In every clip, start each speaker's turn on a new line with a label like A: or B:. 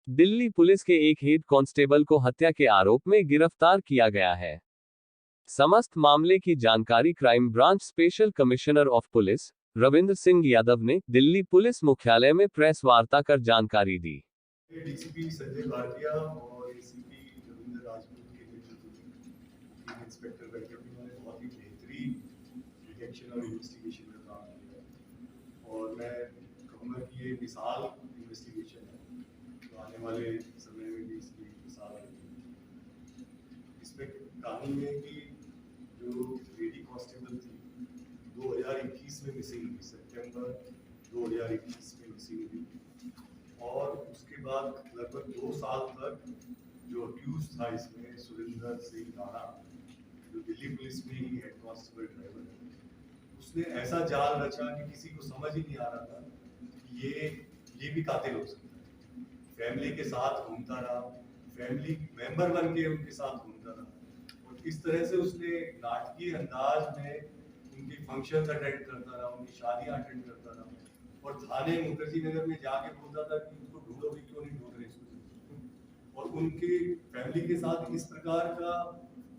A: Delhi police के एक head constable को हत्या के आरोप में गिरफ्तार किया गया है। समस्त मामले की जानकारी crime branch special commissioner of police Ravindra Singh Yadav ने दिल्ली पुलिस मुख्यालय में प्रेस वार्ता कर जानकारी दी।
B: डीसीपी संजय भाटिया और एसीपी रविंद्र राजपूत के नेतृत्व में तीन इंस्पेक्टर बैठे हुए उन्होंने बहुत ही बेहतरीन डिटेक्शन और इन्वेस्टिगेशन का काम किया है और मैं कहूँगा कि ये मिसाल इन्वेस्टिगेशन है, तो आने वाले समय में भी इसकी मिसाल है। इसमें कहानी में कि जो लेडी कांस्टेबल थी 2021 में मिसिंग हुई, सितंबर 2021 में मिसिंग हुई और उसके बाद लगभग 2 साल तक जो अक्यूज था इसमें सुरेंद्र सिंह राणा, जो दिल्ली पुलिस में ही हेड कांस्टेबल ड्राइवर है, उसने ऐसा जाल रचा कि किसी को समझ ही नहीं आ रहा था कि ये भी कातिल हो सकता है। फैमिली के साथ घूमता रहा, फैमिली मेंबर बन के उनके साथ घूमता रहा और इस तरह से उसने नाटकीय अंदाज में उनके फंक्शन अटेंड करता रहा, उनकी शादियां अटेंड करता रहा और थाने मुखर्जी नगर में जाके बोलता था कि उसको ढूंढो भी, क्यों नहीं ढूंढ रहे इसको। और उनके फैमिली के साथ इस प्रकार का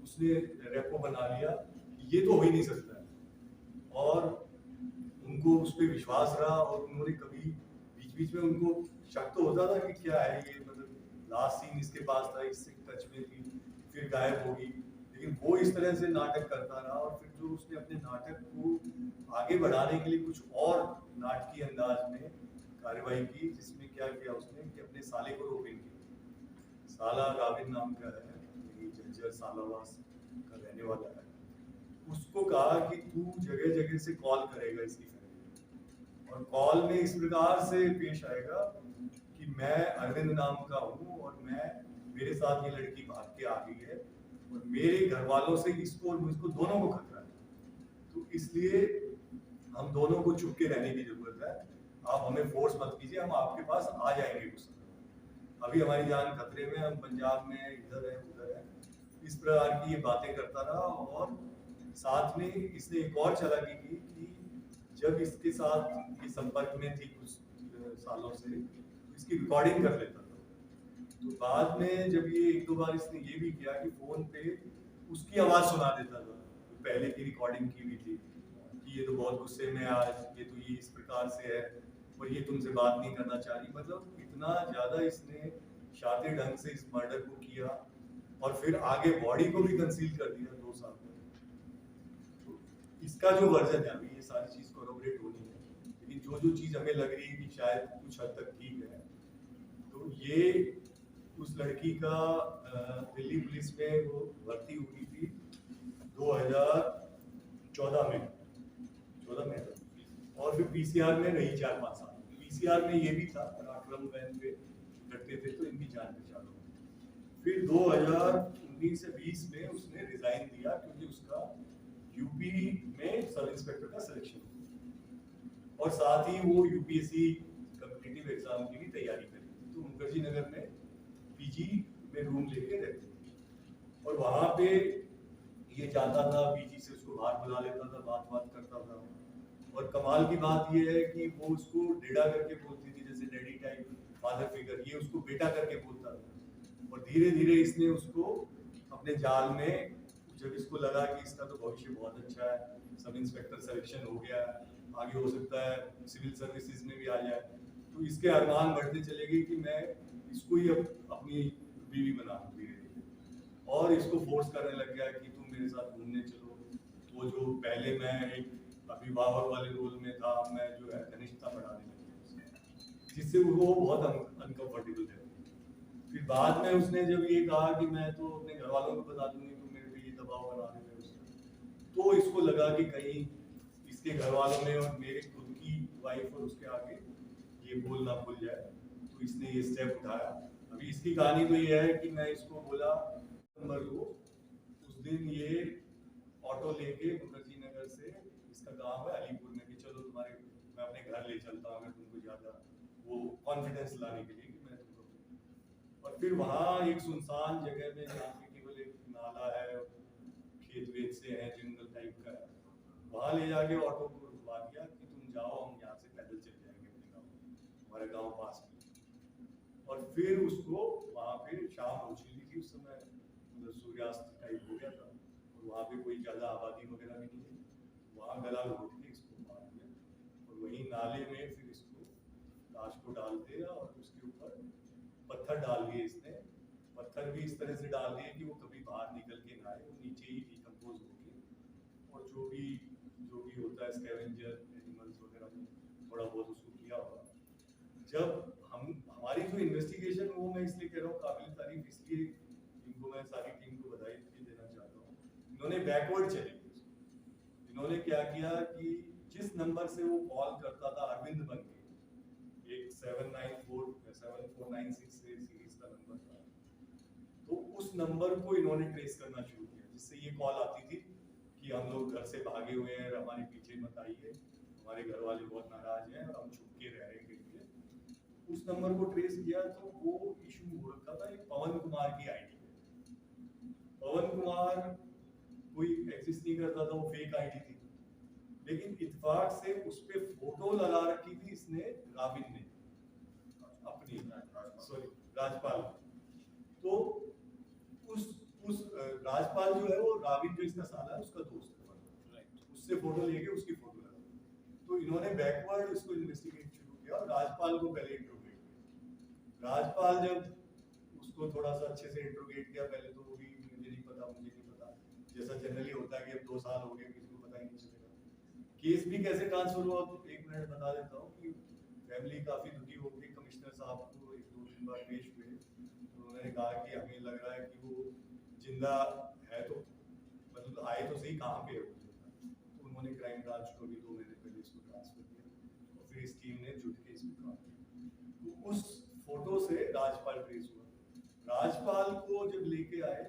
B: उसने रेपो बना लिया कि ये तो हो ही नहीं सकता है और उनको उस पर विश्वास रहा और उन्होंने कभी बीच बीच में उनको शक तो होता था कि क्या है ये, मतलब लास्ट सीन इसके पास था, इससे टच में थी, फिर गायब होगी, लेकिन वो इस तरह से नाटक करता रहा और फिर जो उसने अपने नाटक को आगे बढ़ाने के लिए कुछ और नाटकीय अंदाज में कार्रवाई की, जिसमें क्या किया उसने कि अपने साले को रोपिंग किया। साला गाविन नाम का है, जज्जर सालावास का रहने वाला है। उसको कहा कि तू जगह जगह से कॉल करेगा इसकी फैमिली और कॉल में इस प्रकार से पेश आएगा कि मैं अरविंद नाम का हूँ और मेरे साथ ये लड़की भाग के आ गई है और मेरे घर वालों से इसको और मुझको दोनों को खतरा है, तो इसलिए हम दोनों को छुप के रहने की जरूरत है, आप हमें फोर्स मत कीजिए, हम आपके पास आ जाएंगे कुछ समय। अभी हमारी जान खतरे में, हम पंजाब में इधर है उधर है, इस प्रकार की ये बातें करता रहा और साथ में इसने एक और चालाकी की कि जब इसके साथ ये संपर्क में थी कुछ सालों से, इसकी रिकॉर्डिंग कर लेता था। तो बाद में जब ये एक दो बार इसने ये भी किया कि फोन पे उसकी आवाज सुना देता था, तो पहले की रिकॉर्डिंग की भी थी कि ये तो बहुत गुस्से में आज, ये तो ये इस प्रकार से है और ये तुमसे बात नहीं करना चाह रही। मतलब इतना ज्यादा इसने शातिर ढंग से इस मर्डर को किया और फिर आगे बॉडी को भी कंसील कर दिया 2 साल तक। तो इसका जो वर्जन है, अभी ये सारी चीज कोरोबरेट होनी है, लेकिन जो जो चीज हमें लग रही है कि शायद कुछ हद तक ठीक है, तो ये उस लड़की का दिल्ली पुलिस में वो भर्ती हुई थी 2014 में, 14 में और फिर पीसीआर में रही 4-5 साल। पीसीआर में ये भी था, पराक्रम वैन पे लड़ते थे तो इनकी जान पहचान हो। फिर 2019 से 20 में उसने रिजाइन दिया क्योंकि उसका यूपी में सब इंस्पेक्टर का सिलेक्शन हुआ और साथ ही वो यूपीएससी कॉम्पिटिटिव एग्जाम की भी तैयारी करी, तो मुखर्जी नगर में पीजी में रूम लेके रहते थे और वहां पे ये जाता था, पीजी से उसको बाहर बुला लेता था, बात करता था और कमाल की बात ये है कि वो उसको डेडा करके बोलती थी, जैसे डैडी टाइप फादर फिगर, ये उसको बेटा करके बोलता था और धीरे धीरे इसने उसको अपने जाल में, जब इसको लगा कि इसका तो भविष्य बहुत अच्छा है, सब इंस्पेक्टर सिलेक्शन हो गया, आगे हो सकता है सिविल सर्विसेज में भी आ जाए, तो इसके अरमान बढ़ते चले गए कि मैं इसको ही अपनी बीवी बना दूं धीरे धीरे और इसको फोर्स करने लग गया कि तुम मेरे साथ घूमने चलो। वो जो पहले मैं एक अभिभावक वाले रोल में था, मैं जो है घनिष्ठता बढ़ाने लग गया, जिससे वो बहुत अनकंफर्टेबल है। फिर बाद में उसने जब ये कहा कि मैं तो अपने घर वालों को बता दूंगी, तो मेरे पे ये दबाव बना रहे थे, तो इसको लगा कि कहीं इसके घर वालों में और मेरे खुद की वाइफ और उसके आगे ये बोल ना भूल जाए, तो इसने ये स्टेप उठाया। अभी इसकी कहानी तो ये है कि मैं इसको बोला नंबर को, उस दिन ये ऑटो लेके मुखर्जी नगर से, इसका गांव है अलीपुर में, कि चलो तुम्हारे मैं अपने घर ले चलता हूँ अगर तुमको ज्यादा वो कॉन्फिडेंस लाने के लिए कि मैं तुमको, और फिर वहाँ एक सुनसान जगह में जहाँ पे केवल एक नाला है, खेत वेत से है, जंगल टाइप का है, वहाँ ले जाके ऑटो को रुकवा दिया कि तुम जाओ, हम यहाँ से पैदल चल जाएंगे अपने गाँव, हमारे गाँव पास में। और फिर उसको वहाँ पे शाम हो चुकी थी उस समय, मतलब सूर्यास्त टाइप हो गया था, और वहाँ पे कोई ज़्यादा आबादी वगैरह भी नहीं थी, वहाँ गला घोट के इसको मार दिया, और वहीं नाले में फिर इसको लाश को डाल दिया, और उसके ऊपर पत्थर डाल दिए इसने, पत्थर भी इस तरह से डाल दिए कि वो कभी बाहर निकल के ना आए, वो नीचे ही डिकम्पोज हो गए, और जो भी होता है स्कैवेंजर एनिमल्स वगैरह में थोड़ा बहुत उसको किया होगा। जब हमारी जो इन्वेस्टिगेशन, वो मैं इसलिए कह रहा हूँ काबिल तारीफ, इसलिए इनको मैं सारी टीम को बधाई देना चाहता हूँ, इन्होंने बैकवर्ड चले, इन्होंने क्या किया कि जिस नंबर से वो कॉल करता था अरविंद बन के, एक 7496 से सीरीज का नंबर था, तो उस नंबर को इन्होंने ट्रेस करना शुरू किया, जिससे ये कॉल आती थी कि हम लोग घर से भागे हुए हैं, हमारे पीछे मत आइए, हमारे घर वाले बहुत नाराज हैं और हम छुप के रह रहे हैं कहीं पे। उस नंबर को ट्रेस किया तो वो इशू हो रखा था एक पवन कुमार की आईडी पे। पवन कुमार कोई एग्जिस्ट नहीं करता था, वो फेक आईडी थी, लेकिन इत्तेफाक से उस पे फोटो लगा रखी थी इसने, राबिन ने अपनी, सॉरी राजपाल, तो उस राजपाल जो है वो राबिन जो इसका साला है उसका दोस्त है, उससे फोटो लेके उसकी फोटो लगा, तो इन्होंने बैकवर्ड इसको इन्वेस्टिगेट शुरू किया और राजपाल को पहले इंट्रोगेट किया। राजपाल जब उसको थोड़ा सा अच्छे से इंट्रोगेट किया, पहले तो वो भी मुझे नहीं पता, जैसा जनरली होता है कि अब 2 साल हो गए किसी को पता ही नहीं चलेगा। केस भी कैसे ट्रांसफर हुआ, तो 1 मिनट बता देता हूँ कि फैमिली काफी दुखी हो गई, कमिश्नर साहब को 1-2 दिन बाद पेश हुए, तो उन्होंने कहा कि हमें लग रहा है कि वो जिंदा है, तो मतलब आए तो सही, कहाँ पे है वो, तो उन्होंने क्राइम ब्रांच को भी 2 महीने पहले इसको ट्रांसफर किया, और फिर इस टीम ने जुट के इसमें काम किया। तो उस फोटो से राजपाल ट्रेस हुआ, राजपाल को जब लेके आए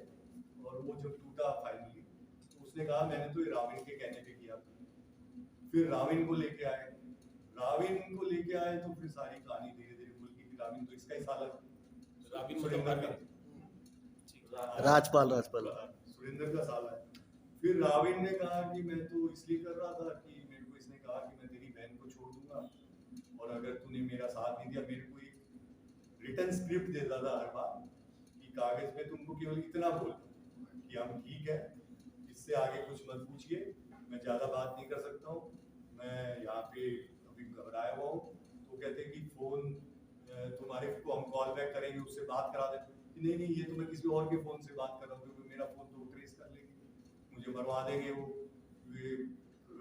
B: और वो जब टूटा फाइनली, तो उसने कहा मैंने तो ये राविन के कहने पे किया। फिर राविन को लेके आए, तो फिर सारी कहानी धीरे धीरे खुल गई। राविन तो इसका ही साला, राविन
C: राजपाल
B: सुरेंद्र का साला है। फिर राविन ने कहा कि मैं तो इसलिए कर रहा था कि मेरे को इसने कहा कि मैं तेरी बहन को छोड़ दूंगा, और अगर तूने मेरा साथ नहीं दिया, मेरे को एक रिटर्न स्क्रिप्ट देता था हर बार कि कागज पे तुमको केवल इतना बोल कि हम ठीक है, इससे आगे कुछ मत पूछिए, मैं ज्यादा बात नहीं कर सकता हूँ, मैं यहाँ पे अभी घबराया हुआ हूँ। तो कहते कि फोन तुम्हारे को हम कॉल बैक करेंगे, उससे बात करा देते, नहीं ये तो मैं किसी और के फोन से बात कर रहा हूँ, क्योंकि मेरा फोन तो ट्रेस कर लेंगे, मुझे मरवा देंगे, वो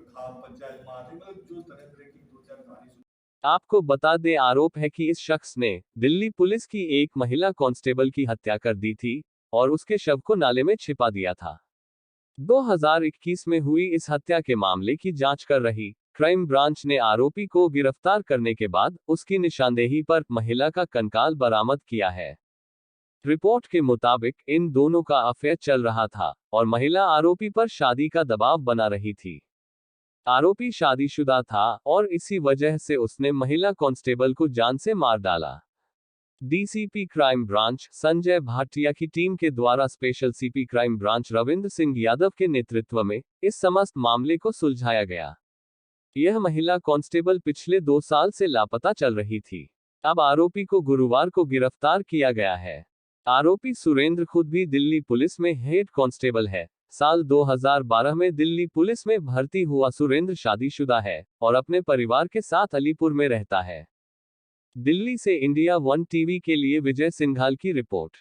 B: खाप पंचायत मार देंगे, मतलब जो तरह की 2-4 कहानी।
A: आपको बता दें, आरोप है कि इस शख्स ने दिल्ली पुलिस की एक महिला कांस्टेबल की हत्या कर दी थी और उसके शव को नाले में छिपा दिया था। 2021 में हुई इस हत्या के मामले की जांच कर रही क्राइम ब्रांच ने आरोपी को गिरफ्तार करने के बाद उसकी निशानदेही पर महिला का कंकाल बरामद किया है। रिपोर्ट के मुताबिक इन दोनों का अफेयर चल रहा था और महिला आरोपी पर शादी का दबाव बना रही थी। आरोपी शादीशुदा था और इसी वजह से उसने महिला कांस्टेबल को जान से मार डाला। DCP crime branch Sanjay Bhatia की टीम के द्वारा special CP crime branch Ravindra Singh Yadav के नेतृत्व में इस समस्त मामले को सुलझाया गया। यह महिला कांस्टेबल पिछले 2 साल से लापता चल रही थी। अब आरोपी को गुरुवार को गिरफ्तार किया गया है। आरोपी सुरेंद्र खुद भी दिल्ली पुलिस में हेड कांस्टेबल है। साल 2012 में दिल्ली पुलिस में भर्ती हुआ सुरेंद्र शादीशुदा है और अपने परिवार के साथ अलीपुर में रहता है। दिल्ली से इंडिया 1 टीवी के लिए विजय सिंघाल की रिपोर्ट।